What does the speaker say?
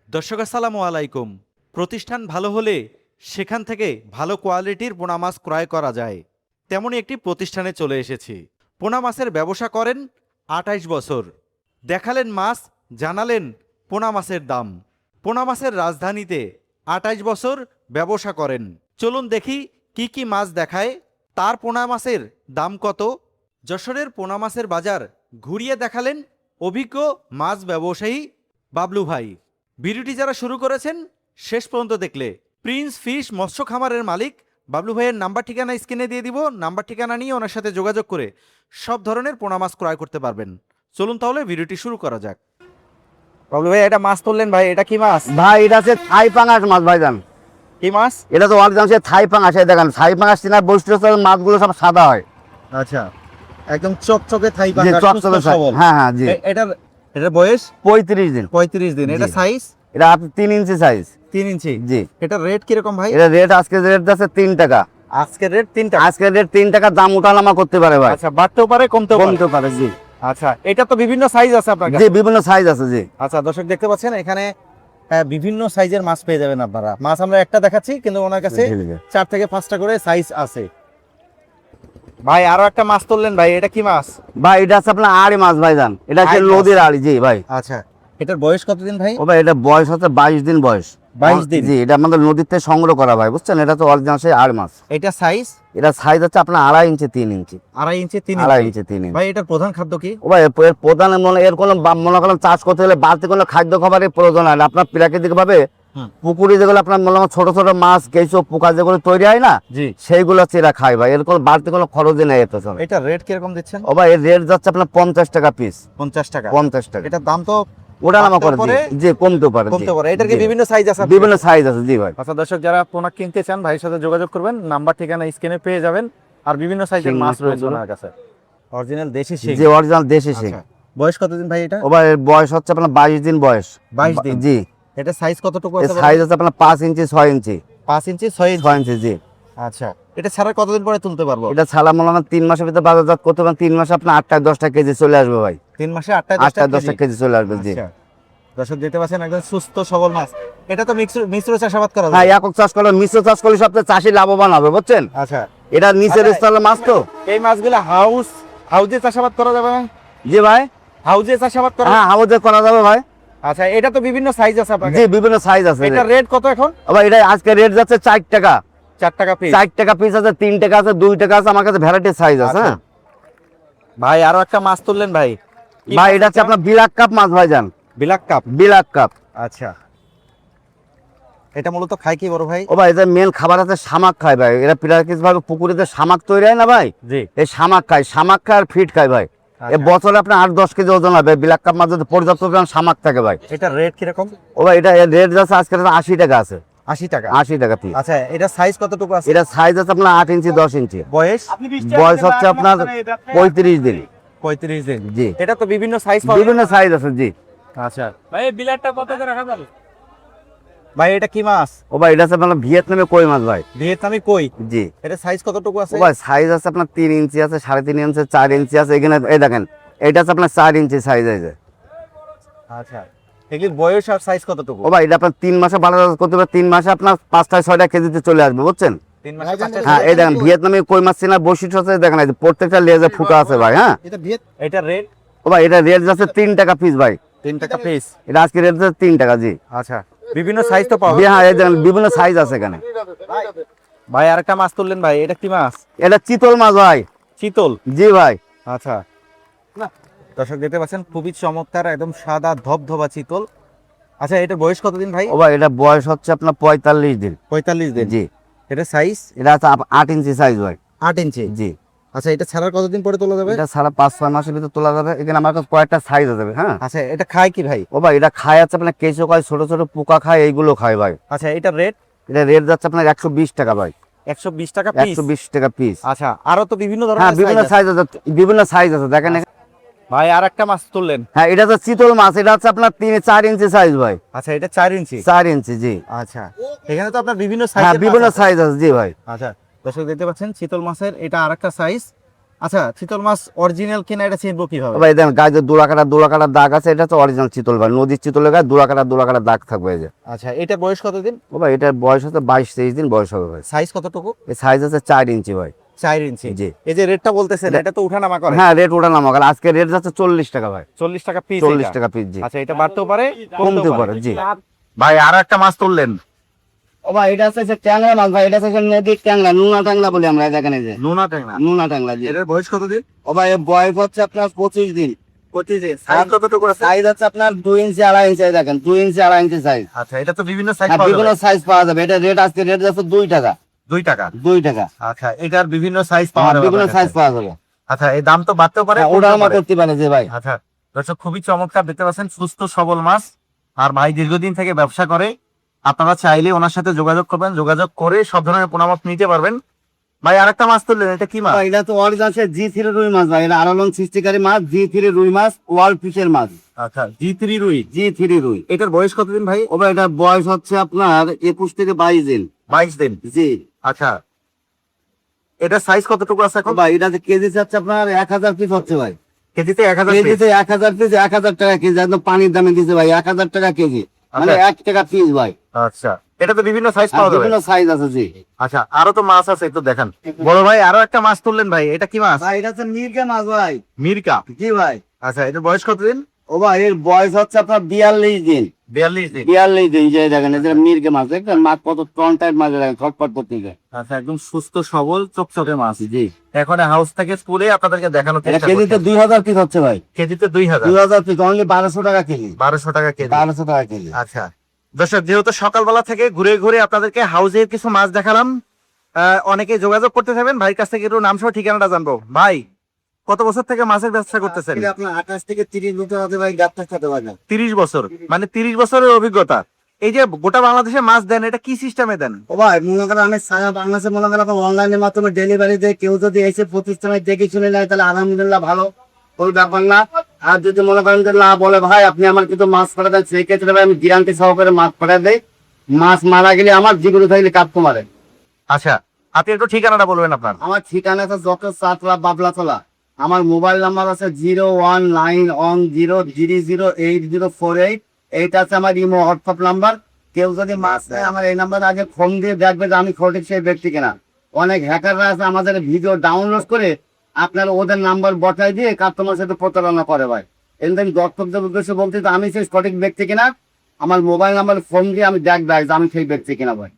দর্শক আসসালামু আলাইকুম। প্রতিষ্ঠান ভালো হলে সেখান থেকে ভালো কোয়ালিটির পোনা মাছ ক্রয় করা যায়। তেমনই একটি প্রতিষ্ঠানে চলে এসেছি। পোনা মাছের ব্যবসা করেন ২৮ বছর। দেখালেন মাছ, জানালেন পোনা মাছের দাম। পোনা মাছের রাজধানীতে ২৮ বছর ব্যবসা করেন। চলুন দেখি কি কি মাছ দেখায়, তার পোনা মাছের দাম কত। যশোরের পোনা মাছের বাজার ঘুরিয়ে দেখালেন অভিজ্ঞ মাছ ব্যবসায়ী বাবলু ভাই। ভিডিওটি যারা শুরু করেছেন শেষ পর্যন্ত দেখলে প্রিন্স ফিশ মৎস্য খামারের মালিক বাবলু ভাইয়ের নাম্বার ঠিকানা স্ক্রিনে দিয়ে দিব। নাম্বার ঠিকানা নিয়ে ওনার সাথে যোগাযোগ করে সব ধরনের পোনা মাছ ক্রয় করতে পারবেন। চলুন তাহলে ভিডিওটি শুরু করা যাক। বাবলু ভাই, এটা মাছ তুললেন ভাই, এটা কি মাছ ভাই? এটা হচ্ছে থাই পাঙাশ মাছ ভাইজান। কি মাছ? এটা তো অরিজিনাল হচ্ছে থাই পাঙাশ। এই দেখেন থাই পাঙাশ চিনার বৈশিষ্ট্য হচ্ছে মাছগুলো সব সাদা হয়। আচ্ছা, একদম চকচকে থাই জি, পাঙ্গাস, চকচকে সুস্থ সবল। হ্যাঁ হ্যাঁ জি। এটার বয়স 35 দিন। 35 দিন। এটা জি। সাইজ এটা আপনি 3 ইঞ্চি সাইজ। 3 ইঞ্চি। জি। এটা রেট কিরকম ভাই? এটা রেট আজকে রেট আছে 3 টাকা। আজকের রেট 3 টাকা। আজকে রেট 3 টাকা, দাম উঠানামা করতে পারে ভাই। আচ্ছা, বাড়তেও পারে কমতেও পারে। কমতে পারে জি। আচ্ছা, এটা তো বিভিন্ন সাইজ আছে আপনার জি, কাছে। বিভিন্ন সাইজ আছে জি। আচ্ছা দর্শক দেখতে পাচ্ছেন এখানে বিভিন্ন সাইজের মাছ পেয়ে যাবেন আপনারা। মাছ আমরা একটা দেখাচ্ছি কিন্তু ওনার কাছে 4 থেকে 5টা করে সাইজ আছে। ভাই আরো একটা মাছ তুললেন ভাই, এটা কি মাছ? ভাই এটা আছে আপনার আড়ি মাছ ভাইজান। এটা হচ্ছে আড়ি মাছ। নদীর আড়ি জি ভাই। আচ্ছা, এটার বয়স কতদিন ভাই? ও ভাই এটা বয়স হচ্ছে 22 দিন বয়স। 22 দিন। জি, এটা আমাদের নদীর থেকে সংগ্রহ করা ভাই, বুঝছেন? এটা তো অরিজিনাল সেই আড়ি মাছ। এটা সাইজ এটা সাইজ হচ্ছে আপনার 2.5 ইঞ্চি 3 ইঞ্চি। 2.5 ইঞ্চি 3 2.5 ইঞ্চি। ইঞ্চি 3 ইঞ্চি। ভাই এটার প্রধান খাদ্য কি? ও ভাই এর প্রধান এর কোনো মনে করেন চাষ করতে হলে বাড়তি কোনো খাদ্য খাবারের প্রয়োজন হয় না। আপনার প্রাকৃতিক ভাবে পুকুরে যেগুলো আপনার মনে করেন ছোট ছোট মাছ কেঁচো পোকা যেগুলো তৈরি হয় না, জি, সেইগুলো চেরা খায় ভাই। এর কোনো বাড়তি কোনো খরচই নেই এতে চলে। এটা রেট কিরকম দিচ্ছেন? ও ভাই এর রেট যাচ্ছে আপনার 50 টাকা পিস। 50 টাকা। 50 টাকা। এটার দাম তো ওঠানামা করে বাড়তেও পারে, জি, কমতে পারে জি। কমতে পারে। এটার কি জি। বিভিন্ন সাইজ আছে? বিভিন্ন সাইজ আছে জি ভাই। আচ্ছা দর্শক, যারা পোনা কিনতে চান ভাইয়ের সাথে যোগাযোগ করবেন, নাম্বার ঠিকানা স্ক্রিনে পেয়ে যাবেন। আর বিভিন্ন সাইজের শিং মাছ মাছ রয়েছে রয়েছে। ওনার কাছে। অরিজিনাল দেশি শিং। যে অরিজিনাল দেশি শিং। আচ্ছা, বয়স কতদিন ভাই এটা? ও ভাই এর বয়স হচ্ছে আপনার 22 দিন বয়স। 22 দিন। জি। এটা সাইজ কতটুকু এর আছে? সাইজ আছে আপনার 5 ইঞ্চি 6 ইঞ্চি। 5 ইঞ্চি 6 ইঞ্চি। 6 ইঞ্চি জি। আচ্ছা, এটা ছাড়া কতদিন পরে তুলতে পারবো? এটা ছাড়া মনে হয় 3 মাসের ভিতরে বাজারজাত করতে পারেন। 3 মাসে আপনার 8টা 10টা কেজি চলে আসবে ভাই। 3 মাসে 8টা 8টা 10টা 10টা কেজি চলে আসবে জি। আচ্ছা দর্শক দেখতে পাচ্ছেন একদম সুস্থ সবল মাছ। এটা তো মিশ্র চাষাবাদ করা হ্যাঁ, যায়। একক চাষ করলে মিশ্র চাষ করলে সবচেয়ে চাষি লাভবান হবে, বুঝছেন? আচ্ছা, এটা নিচের আচ্ছা, স্তরের মাছ তো। এই মাছগুলো হাউজে চাষাবাদ করা যাবে না? জি ভাই। হাউজে চাষাবাদ করা? হ্যাঁ, হাউজে করা যাবে ভাই। আচ্ছা, এটা তো বিভিন্ন সাইজ আছে আপনার জি, কাছে। বিভিন্ন সাইজ আছে। এটা রেট কত এখন? ভাই এটা আজকে রেট যাচ্ছে 4 টাকা। 4 টাকা পিস। 4 টাকা পিস আছে, 3 টাকা আছে, 2 টাকা আছে, আমার কাছে ভ্যারাইটি সাইজ আছে। হ্যাঁ ভাই আরো একটা মাছ তুললেন ভাই। কি ভাই মাছ এটা হচ্ছে আপনার বিলাক কাপ মাছ ভাইজান। বিলাক কাপ। বিলাক কাপ। আচ্ছা, এটা মূলত খায় কি বড় ভাই? ও ভাই এদের মেন খাবার আছে শামাক খায় ভাই। এরা প্রাকৃতিক ভাবে পুকুরেতে শামাক তৈরি হয় না ভাই, জি। এই শামাক খায় আর ফিট খায় ভাই। এ বছরে আপনার 8-10 কেজি ওজন হবে। বিলাক কাপ মাছ যদি পর্যাপ্ত পরিমাণ শামাক থাকে ভাই। এটা রেট কিরকম? ও ভাই এটা রেট যাচ্ছে আজকে 80 টাকা আছে। 80 টাকা। 80 টাকা পিস। আচ্ছা, এটা সাইজ কতটুকু আছে? এটা সাইজ আছে আপনার 8 ইঞ্চি 10 ইঞ্চি। বয়স? বয়স হচ্ছে আপনার 35 দিন। 35 দিন। জি। এটা তো বিভিন্ন সাইজ পাবে। বিভিন্ন সাইজ আছে জি। আচ্ছা ভাই, বিলাটটা কত করে রাখা যাবে? ভাই এটা কি মাছ? ও ভাই এটা আছে আপনার ভিয়েতনামে কই মাছ ভাই। ভিয়েতনামি কই? জি। এটা সাইজ কতটুকু আছে? ও ভাই সাইজ আছে আপনার 3 ইঞ্চি আছে, 3.5 ইঞ্চি, 4 ইঞ্চি আছে। এখানে এই দেখেন, এটা আছে আপনার 4 ইঞ্চি সাইজ আছে। আচ্ছা, এগুলির বয়স আর সাইজ কতটুকু? ও ভাই এটা আপনার 3 মাসে ভালো করতে পারে। 3 মাসে আপনার 5টা 6টা কেজিতে চলে আসবে, বুঝছেন? 3 মাসে 5টা। হ্যাঁ, এই দেখেন ভিয়েতনামে কই মাছ চেনার বৈশিষ্ট্য আছে, দেখেন এই যে প্রত্যেকটা লেজে ফুটা আছে ভাই। হ্যাঁ, এটা রেট? ও ভাই এটা রেট যাচ্ছে 3 টাকা পিস ভাই। 3 টাকা পিস। এটা আজকে রেট যাচ্ছে 3 টাকা জি। আচ্ছা, বিভিন্ন সাইজ তো পাবে। হ্যাঁ, এই দেখেন বিভিন্ন সাইজ আছে এখানে। ভাই আরেকটা মাছ তুললেন ভাই, এটা কি মাছ? এটা চিতল মাছ ভাই। চিতল? জি ভাই। আচ্ছা, দর্শক দেখতে পাচ্ছেন খুবই চমৎকার একদম সাদা ধবধবা চিতল। আচ্ছা, এটা বয়স কতদিন ভাই? ও ভাই এটা বয়স হচ্ছে আপনার 45 দিন। 45 দিন। জি। এটা সাইজ? এটা আছে 8 ইঞ্চি সাইজ ভাই। 8 ইঞ্চি। জি। আচ্ছা, এটা ছাড়ার কতদিন পরে তোলা যাবে? এটা সারা 5-6 মাসের ভিতরে তোলা যাবে। এখানে আমার কাছে কয়েকটা সাইজ আছে। হ্যাঁ। আচ্ছা, এটা খায় কি ভাই? ও ভাই এটা খায় আছে আপনার কেঁচো খায়, ছোট ছোট পোকা খায়, এইগুলো খায় ভাই। আচ্ছা, এটা রেট? এটা রেট যাচ্ছে আপনার 120 টাকা ভাই। 120 টাকা পিস। 120 টাকা পিস। আচ্ছা, আরো তো বিভিন্ন হ্যাঁ, ধরনের বিভিন্ন সাইজ আছে, বিভিন্ন সাইজ আছে দেখেন। ভাই আর একটা মাছ তুললেন। হ্যাঁ, এটা তো চিতল মাছ। এটা হচ্ছে আপনার 3-4 ইঞ্চি সাইজ ভাই। আচ্ছা, এটা 4 ইঞ্চি। 4 ইঞ্চি জি। আচ্ছা, এখানে তো আপনার বিভিন্ন হ্যাঁ, সাইজ। বিভিন্ন সাইজ আছে জি ভাই। আচ্ছা, দর্শক দেখতে পাচ্ছেন চিতল মাছের এটা আরেকটা সাইজ। আচ্ছা, চিতল মাছ অরিজিনাল কিনা এটা চিনবো কিভাবে? ভাই দেখেন গায়ে যে দোড়া কাটা দাগ আছে, এটা তো অরিজিনাল চিতল ভাই। নদীর চিতলের গায়ে দোড়া কাটা দাগ থাকবে এই যে। আচ্ছা, এটা বয়স কতদিন? ও ভাই এটার বয়স হচ্ছে 22-23 দিন বয়স হবে ভাই। সাইজ কতটুকু? এই সাইজ আছে 4 ইঞ্চি ভাই। 4 ইঞ্চি। জি। এই যে রেটটা বলতেছেন, এটা তো উঠানামা করে। হ্যাঁ রেট ওটা নামা, আজকে রেট যাচ্ছে 40 টাকা ভাই। 40 টাকা পিস। 40 টাকা পিস। জি। আচ্ছা, এটা বাড়তেও পারে, কমতে পারে। জি। ভাই আরো একটা মাছ তুললেন। ও ভাই এটা হচ্ছে ট্যাংরা মাছ ভাই, এটা হচ্ছে নদীর ট্যাংরা, নুনা ট্যাংরা বলি আমরা। দেখেন এই যে নোনা ট্যাংরা। নুনা ট্যাংরা। জি। এটার বয়স কতদিন? ও ভাই এর বয়স হচ্ছে আপনার 25 দিন। 25 দিন। সাইজ কতটুকু আছে? সাইজ হচ্ছে আপনার 2 ইঞ্চি 2.5 ইঞ্চি। দেখেন 2 ইঞ্চি 2.5 ইঞ্চি সাইজ। আচ্ছা, এটা তো বিভিন্ন সাইজ হ্যাঁ পাওয়া বিভিন্ন যাবে। সাইজ পাওয়া যাবে। এটা রেট আজকে রেট যাচ্ছে 2 টাকা। 2 টাকা। 2 টাকা। আচ্ছা, এটার বিভিন্ন সাইজ পাওয়া হ্যাঁ, যাবে। বিভিন্ন আপনার সাইজ কাছে। পাওয়া যাবে। আচ্ছা, এই দাম তো বাড়তেও পারে, হ্যাঁ, কমতেও ওটার মতো পারে। করতে পারে যে ভাই। আচ্ছা দর্শক, খুবই চমৎকার দেখতে পাচ্ছেন, সুস্থ সবল মাছ। আর ভাই দীর্ঘদিন থেকে ব্যবসা করে। আপনারা চাইলে ওনার সাথে যোগাযোগ করবেন, যোগাযোগ করে সব ধরনের পোনা মাছ নিতে পারবেন। ভাই আরেকটা মাছ তুললেন, এটা কি মাছ? ভাই, এটা তো অরিজিনাল G3 রুই মাছ ভাই। এটা আলোড়ন সৃষ্টিকারী মাছ, G3 রুই মাছ, ওয়ার্ল্ড ফিশের মাছ। আচ্ছা, G3 রুই। G3 রুই। এটার বয়স কতদিন ভাই? ও ভাই এটার বয়স হচ্ছে আপনার 21 থেকে 22 দিন। 22 দিন। জি। আচ্ছা, এটা সাইজ কতটুকু আছে ও এখন? ভাই এটা যে কেজি যাচ্ছে আপনার 1000 পিস হচ্ছে ভাই। কেজিতে 1000 পিস। কেজিতে 1000 পিস, 1000 টাকা কেজি। একদম পানির দামে দিচ্ছে ভাই, 1000 টাকা কেজি, মানে 1 টাকা পিস ভাই। আচ্ছা, এটা তো বিভিন্ন সাইজ আর পাওয়া যাবে। বিভিন্ন সাইজ আছে। জি। আচ্ছা, আরো তো মাছ আছে, একটু দেখান। বড় ভাই আরো একটা মাছ তুললেন ভাই, এটা কি মাছ? ভাই এটা হচ্ছে মিরকা মাছ ভাই। মিরকা। জি ভাই। আচ্ছা, এটার বয়স কতদিন? ও ভাই এর বয়স হচ্ছে আপনার 42 দিন। 42 দিন। 42 দিন। যে দেখেন এই যে মিরকা মাছ, দেখেন মাছ কত টন টাইপ মাছ, দেখেন ছটফট করতেছে। আচ্ছা, একদম সুস্থ সবল চকচকে মাছ। জি। এখন হাউস থেকে স্কুলে আপনাদেরকে দেখানো এটা কেজিতে 2000 পিস হচ্ছে ভাই। কেজিতে 2000। 2000 পিস, অনলি 1200 টাকা কেজি। 1200 টাকা কেজি। 1200 টাকা কেজি। আচ্ছা দর্শক, যেহেতু সকালবেলা থেকে ঘুরে ঘুরে আপনাদেরকে হাউসের কিছু মাছ দেখালাম, অনেকে যোগাযোগ করতে থাকবেন ভাইয়ের কাছ থেকে একটু নাম সহ ঠিকানাটা জানবো। ভাই কত বছর থেকে মাছের ব্যবসা করতেছেন? আজকে আপনার 28 থেকে 30 লিটার হতে ভাই গাবটা খেতে পারেন। 30 বছর, মানে 30 বছরের অভিজ্ঞতা। এই যে গোটা বাংলাদেশে মাছ দেন, এটা কি সিস্টেমে দেন? ও ভাই মনে করেন আমি সারা বাংলাদেশে মনে করেন অনলাইনের মাধ্যমে ডেলিভারি দেয়। কেউ যদি এসে প্রতিষ্ঠানে দেখে শুনে নেয় তাহলে আলহামদুলিল্লাহ ভালো, কোনো ব্যাপার না। আর যদি মনে করেন যে না বলে ভাই আপনি আমার কিন্তু মাছ পাঠা দেন, সেই ক্ষেত্রে ভাই আমি গ্যারান্টি সহকারে মাছ পাঠা দেই। মাছ মারা গেলে আমার জীবনে থাকলে কাটতে মারে। আচ্ছা, আপনি একটু ঠিকানাটা বলবেন আপনার। আমার ঠিকানা আছে যশোর সাতলা বাবলাতলা। আমার মোবাইল নাম্বার আছে 01910008048। এইটা আছে আমার ইমো হোয়াটসঅ্যাপ নাম্বার। কেউ যদি মাছ নেয় আমার এই নাম্বারে আগে ফোন দিয়ে দেখবে যে আমি সঠিক সেই ব্যক্তি কিনা। অনেক হ্যাকাররা আছে আমাদের ভিডিও ডাউনলোড করে আপনার ওদের নাম্বার বসাই দিয়ে কাস্টমার সাথে প্রতারণা করে ভাই। এদের দর্শকদের উদ্দেশ্যে বলতে তো আমি সেই সঠিক ব্যক্তি কিনা। আমার মোবাইল নাম্বার ফোন দিয়ে আমি দেখবে যে আমি সেই ব্যক্তি কিনা ভাই।